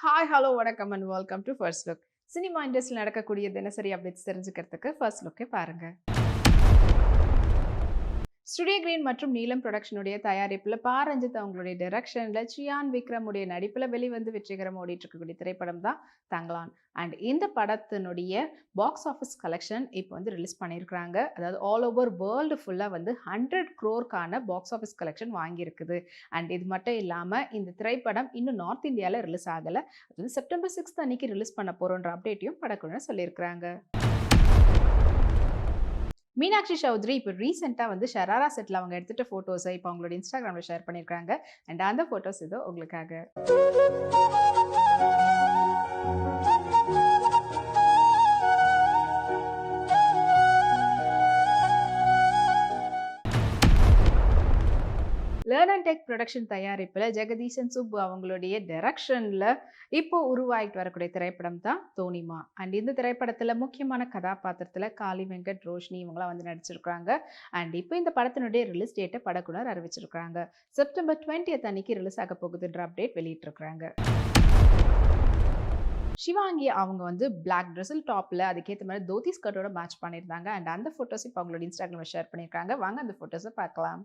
Hi, hello, வணக்கம் and welcome to first look. Cinema இண்டஸ்ட்ரியில் நடக்கக்கூடிய தினசரி அப்டேட்ஸ் தெரிஞ்சுக்கிறதுக்கு ஃபர்ஸ்ட் லுக்கே பாருங்க. ஸ்டுடியோ கிரீன் மற்றும் நீலம் புரொடக்ஷனுடைய தயாரிப்பில் ரஞ்சித் அவங்களுடைய டைரக்ஷனில் சியான் விக்ரமுடைய நடிப்பில் வெளிவந்து வெற்றிகரமாக ஓடிட்டு இருக்கக்கூடிய திரைப்படம் தான் தங்கலான். அண்ட் இந்த படத்தினுடைய பாக்ஸ் ஆஃபீஸ் கலெக்ஷன் இப்போ வந்து ரிலீஸ் பண்ணியிருக்கிறாங்க. அதாவது ஆல் ஓவர் வேர்ல்டு ஃபுல்லாக வந்து 100 crore பாக்ஸ் ஆஃபீஸ் கலெக்ஷன் வாங்கியிருக்குது. அண்ட் இது மட்டும் இல்லாமல் இந்த திரைப்படம் இன்னும் நார்த் இந்தியாவில் ரிலீஸ் ஆகலை. அது வந்து செப்டம்பர் 6 அன்னைக்கு ரிலீஸ் பண்ண போகிறோன்ற அப்டேட்டையும் படக்குழு சொல்லியிருக்கிறாங்க. மீனாட்சி சௌத்ரி இப்போ ரீசெண்டாக வந்து ஷராரா செட்டில் அவங்க எடுத்துகிட்ட ஃபோட்டோஸை இப்போ அவங்களோட இன்ஸ்டாகிராமில் ஷேர் பண்ணியிருக்காங்க. அண்ட் அந்த ஃபோட்டோஸ் இதோ உங்களுக்காக. லேர்ன் அண்ட் டெக் ப்ரொடக்ஷன் தயாரிப்பில் ஜெகதீசன் சுப்பு அவங்களுடைய டைரக்ஷனில் இப்போ உருவாகிட்டு வரக்கூடிய திரைப்படம் தான் தோனிமா. அண்ட் இந்த திரைப்படத்தில் முக்கியமான கதாபாத்திரத்தில் காளி வெங்கட், ரோஷினி இவங்களாம் வந்து நடிச்சிருக்காங்க. அண்ட் இப்போ இந்த படத்தினுடைய ரிலீஸ் டேட்டை படக்குனர் அறிவிச்சிருக்காங்க. செப்டம்பர் 20 அன்னைக்கு ரிலீஸ் ஆக போகுதுன்ற அப்டேட் வெளியிட்டிருக்கிறாங்க. சிவாங்கி அவங்க வந்து பிளாக் ட்ரெஸ்ஸில் டாப்பில் அதுக்கேற்ற மாதிரி தோத்தி ஸ்கர்ட்டோட மேட்ச் பண்ணியிருந்தாங்க. அண்ட் அந்த ஃபோட்டோஸ் இப்போ அவங்களோட இன்ஸ்டாகிராமில் ஷேர் பண்ணியிருக்காங்க. வாங்க அந்த ஃபோட்டோஸை பார்க்கலாம்.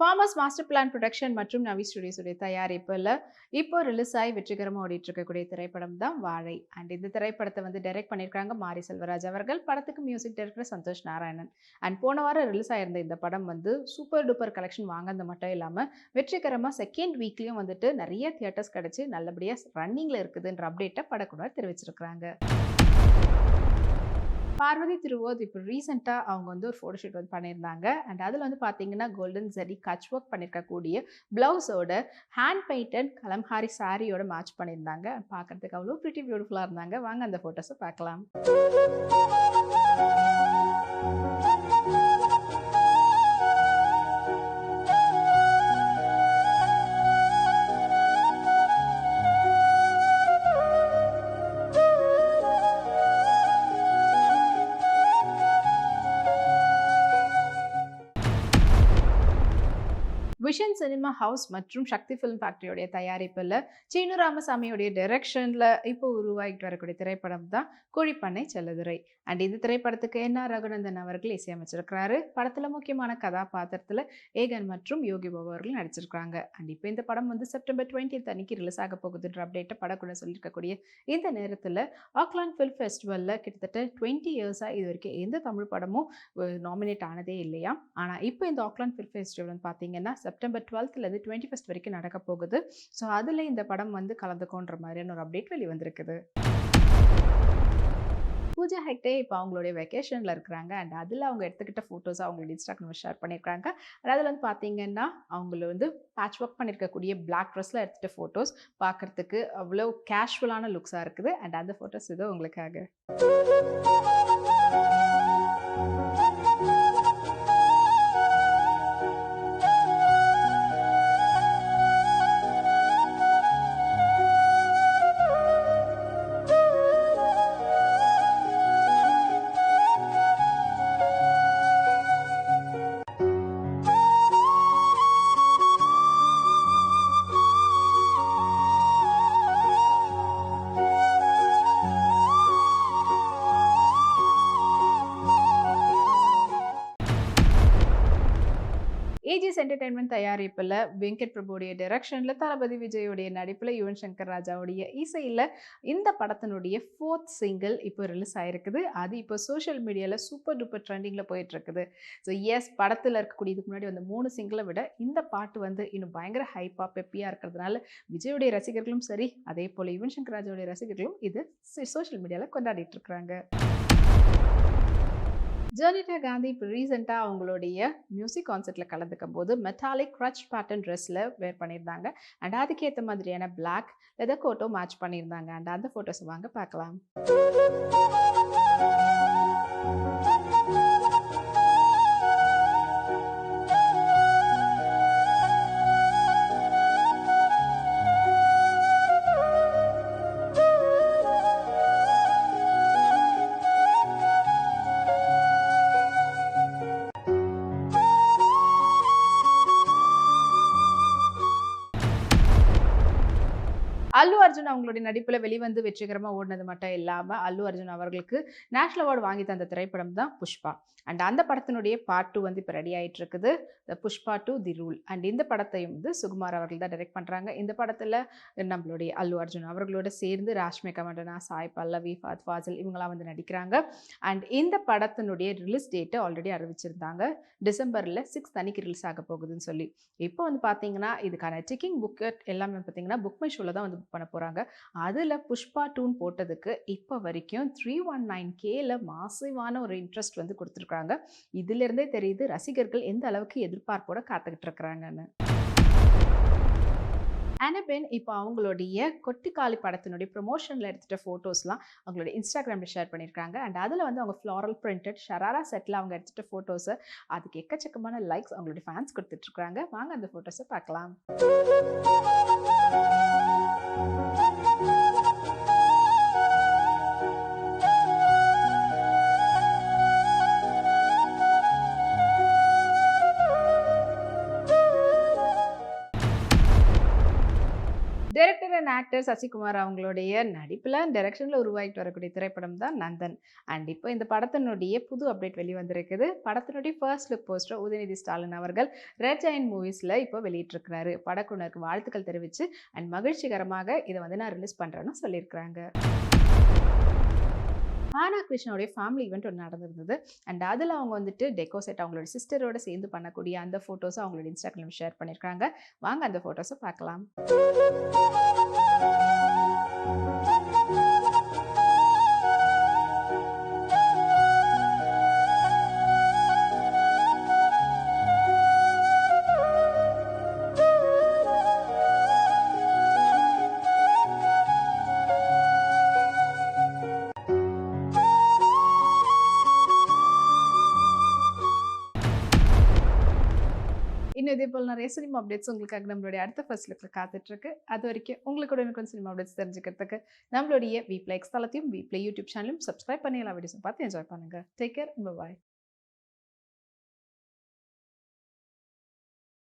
ஃபார்மர்ஸ் மாஸ்டர் பிளான் ப்ரொடக்ஷன் மற்றும் நவி ஸ்டுடியோஸுடைய தயாரிப்பில் இப்போ ரிலீஸ் ஆகி வெற்றிகரமாக ஓடிட்டு இருக்கக்கூடிய திரைப்படம் தான் வாழை. அண்ட் இந்த திரைப்படத்தை வந்து டைரக்ட் பண்ணியிருக்காங்க மாரி செல்வராஜ் அவர்கள். படத்துக்கு music director Santhosh Narayanan. And போன வாரம் ரிலீஸ் ஆயிருந்த இந்த படம் வந்து சூப்பர் டூப்பர் கலெக்ஷன் வாங்கினது மட்டும் இல்லாமல் வெற்றிகரமாக செகண்ட் வீக்லேயும் வந்துட்டு நிறைய தியேட்டர்ஸ் கிடச்சி நல்லபடியாக ரன்னிங்கில் இருக்குதுன்ற அப்டேட்டை படக்குனர் தெரிவிச்சிருக்கிறாங்க. பார்வதி திருவோத் இப்போ ரீசெண்டாக அவங்க வந்து ஒரு ஃபோட்டோஷூட் வந்து பண்ணியிருந்தாங்க. அண்ட் அதில் வந்து பார்த்தீங்கன்னா கோல்டன் ஜரி கச் ஒர்க் பண்ணியிருக்கக்கூடிய ப்ளவுஸோட ஹேண்ட் பெயிண்டட் கலம்ஹாரி சாரியோட மேட்ச் பண்ணியிருந்தாங்க. பார்க்குறதுக்கு அவ்வளோ ப்ரிட்டி பியூட்டிஃபுல்லாக இருந்தாங்க. வாங்க அந்த ஃபோட்டோஸை பார்க்கலாம். விஷன் சினிமா ஹவுஸ் மற்றும் சக்தி ஃபிலிம் ஃபேக்டரியோடைய தயாரிப்பில் சீனு ராமசாமியோடைய டைரக்ஷனில் இப்போ உருவாகிட்டு வரக்கூடிய திரைப்படம் தான் குழிப்பண்ணை செல்லதுரை. அண்ட் இந்த திரைப்படத்துக்கு என்ஆர் ரகுநந்தன் அவர்கள் இசையமைச்சிருக்கிறாரு. படத்தில் முக்கியமான கதாபாத்திரத்தில் ஏகன் மற்றும் யோகி பாபு அவர்கள் நடிச்சிருக்காங்க. அண்ட் இப்போ இந்த படம் வந்து செப்டம்பர் 20 அன்னைக்கு ரிலீஸ் ஆக போகுதுன்ற அப்டேட்டை படக்குழு சொல்லியிருக்கக்கூடிய இந்த நேரத்தில் ஆக்லாண்ட் ஃபில்ம் ஃபெஸ்டிவலில் கிட்டத்தட்ட 20 இயர்ஸாக இது வரைக்கும் எந்த தமிழ் படமும் நாமினேட் ஆனதே இல்லையா. ஆனால் இப்போ இந்த ஆக்லாண்ட் ஃபில்ம் ஃபெஸ்டிவல் பார்த்தீங்கன்னா செப்டம்பர் 12 21 வரைக்கும் நடக்க போகுது. ஸோ அதில் இந்த படம் வந்து கலந்துக்கோன்ற மாதிரியான ஒரு அப்டேட் வெளிவந்திருக்குது. பூஜா ஹெக்டே இப்போ அவங்களுடைய வெக்கேஷனில் இருக்கிறாங்க. அண்ட் அதில் அவங்க எடுத்துக்கிட்ட ஃபோட்டோஸ் அவங்களோட இன்ஸ்டாகிராமில் ஷேர் பண்ணியிருக்காங்க. அதில் வந்து பார்த்தீங்கன்னா அவங்கள வந்து பேட்ச் ஒர்க் பண்ணியிருக்கக்கூடிய பிளாக் ட்ரெஸ்ஸில் எடுத்துகிட்ட ஃபோட்டோஸ் பார்க்குறதுக்கு அவ்வளோ கேஷுவலான லுக்ஸாக இருக்குது. அண்ட் அந்த ஃபோட்டோஸ் இதோ உங்களுக்காக. ஏஜிஎஸ் என்டர்டைன்மெண்ட் தயாரிப்பில் வெங்கட் பிரபுடைய டைரக்ஷனில் தளபதி விஜயோடைய நடிப்பில் யுவன் சங்கர் ராஜாவுடைய இசையில் இந்த படத்தினுடைய 4th சிங்கிள் இப்போ ரிலீஸ் ஆகிருக்குது. அது இப்போ சோஷியல் மீடியாவில் சூப்பர் டூப்பர் ட்ரெண்டிங்கில் போயிட்டுருக்குது. ஸோ எஸ், படத்தில் இருக்கக்கூடிய இதுக்கு முன்னாடி வந்து 3 சிங்கிளை விட இந்த பாட்டு வந்து இன்னும் பயங்கர ஹைப்பாக பெப்பியாக இருக்கிறதுனால விஜயோடைய ரசிகர்களும் சரி, அதே போல் யுவன் சங்கர் ராஜாவுடைய ரசிகர்களும் இது சோஷியல் மீடியாவில் கொண்டாடிட்டு இருக்கிறாங்க. ஜெர்னிட்டா காந்தி இப்போ ரீசெண்டாக அவங்களுடைய மியூசிக் கான்சர்ட்ல கலந்துக்கும் போது மெட்டாலிக் க்ரட்ச் பேட்டர்ன் ட்ரெஸ்ஸில் வேர் பண்ணியிருந்தாங்க. அண்ட் அதுக்கேற்ற மாதிரியான பிளாக் லெதர் கோட்டோ மேட்ச் பண்ணியிருந்தாங்க. அண்ட் அந்த ஃபோட்டோஸ் வாங்க பார்க்கலாம். அல்லு அர்ஜுன் அவங்களுடைய நடிப்புல வெளிவந்து வெற்றிகரமா ஓடுனது மட்டும் இல்லாம, அல்லு அர்ஜுன் அவர்களுக்கு நேஷனல் அவார்டு வாங்கி தந்த திரைப்படம் தான் புஷ்பா. அண்ட் அந்த படத்தினுடைய பார்ட் 2 வந்து இப்ப ரெடி ஆயிட்டு இருக்குது. Pushpa 2 the rule. அண்ட் இந்த படத்தையும் வந்து சுகுமார் அவர்கள் தான் டைரக்ட் பண்றாங்க. இந்த படத்துல நம்மளுடைய அல்லு அர்ஜுன் அவர்களோட சேர்ந்து ராஷ்மிகா மண்டனா, சாய் பல்லவி, ஃபஹத் ஃபாசில் இவங்கலாம் வந்து நடிக்கிறாங்க. அண்ட் இந்த படத்தினுடைய ரிலீஸ் டேட்டை ஆல்ரெடி அறிவிச்சிருந்தாங்க. டிசம்பர்ல 6 அன்னைக்கு ரிலீஸ் ஆக போகுதுன்னு சொல்லி. இப்போ வந்து பார்த்தீங்கன்னா, இதுக்கான டிக்கெட் புக்கெட் எல்லாமே பார்த்தீங்கன்னா, புக் மை ஷோல தான் வந்து புக் பண்ண போறாங்க. அதுல புஷ்பா 2 போட்டதுக்கு இப்ப வரைக்கும் 319Kல மாசிவான ஒரு இன்ட்ரெஸ்ட் வந்து குடுத்துருக்காங்க. இதுல இருந்தே தெரியுது ரசிகர்கள் எந்த அளவுக்கு எதிர்பார்ப்போட காத்துக்கிட்டு இருக்கிறாங்கன்னு. அனபென் இப்போ அவங்களுடைய கொட்டிக்காளி படத்தினுடைய ப்ரொமோஷனில் எடுத்துகிட்ட ஃபோட்டோஸ்லாம் அவங்களுடைய இன்ஸ்டாகிராமில் ஷேர் பண்ணியிருக்காங்க. அண்ட் அதில் வந்து அவங்க ஃப்ளாரல் பிரிண்டட் ஷராரா செட்டில் அவங்க எடுத்துகிட்ட ஃபோட்டோஸை அதுக்கு எக்கச்சக்கமான லைக்ஸ் அவங்களுடைய ஃபேன்ஸ் கொடுத்துட்ருக்காங்க. வாங்க அந்த ஃபோட்டோஸை பார்க்கலாம். டைரக்டர் அண்ட் ஆக்டர் சசிகுமார் அவங்களுடைய நடிப்பில் டைரக்ஷனில் உருவாகிட்டு வரக்கூடிய திரைப்படம் தான் நந்தன். அண்ட் இப்போ இந்த படத்தினுடைய புது அப்டேட் வெளிவந்திருக்குது. படத்தினுடைய first look poster Udhayanidhi Stalin அவர்கள் ரெட் ஜெயண்ட் மூவிஸில் இப்போ வெளியிட்டிருக்கிறாரு. படக்குழுவினருக்கு வாழ்த்துக்கள் தெரிவித்து அண்ட் மகிழ்ச்சிகரமாக இதை வந்து நான் ரிலீஸ் பண்ணுறேன்னு சொல்லியிருக்கிறாங்க. ஆனா கிருஷ்ணாவுடைய ஃபேமிலி ஈவெண்ட் ஒன்று நடந்திருந்தது. அண்ட் அதில் அவங்க வந்துட்டு டெக்கோ செட் அவங்களோட சிஸ்டரோட சேர்ந்து பண்ணக்கூடிய அந்த ஃபோட்டோஸை அவங்களோட இன்ஸ்டாகிராம் ஷேர் பண்ணியிருக்காங்க. வாங்க அந்த ஃபோட்டோஸை பார்க்கலாம். இன்னும் இதே போல் நிறைய சினிமா அப்டேட்ஸ் உங்களுக்காக நம்மளுடைய அடுத்த ஃபர்ஸ்ட் லுக்கில் காத்துட்ருக்கு. அது வரைக்கும் உங்களுக்கு கூட எனக்கு சினிமா அப்டேட்ஸ் தெரிஞ்சுக்கிறதுக்கு நம்மளுடைய வீப்ளே எக்ஸ் தளத்தையும் வீப்ளே யூடியூப் சேனலும் சப்ஸ்கிரைப் பண்ணி எல்லா வீடியோஸும் பார்த்து என்ஜாய் பண்ணுங்கள். டேக் கேர், பாய்.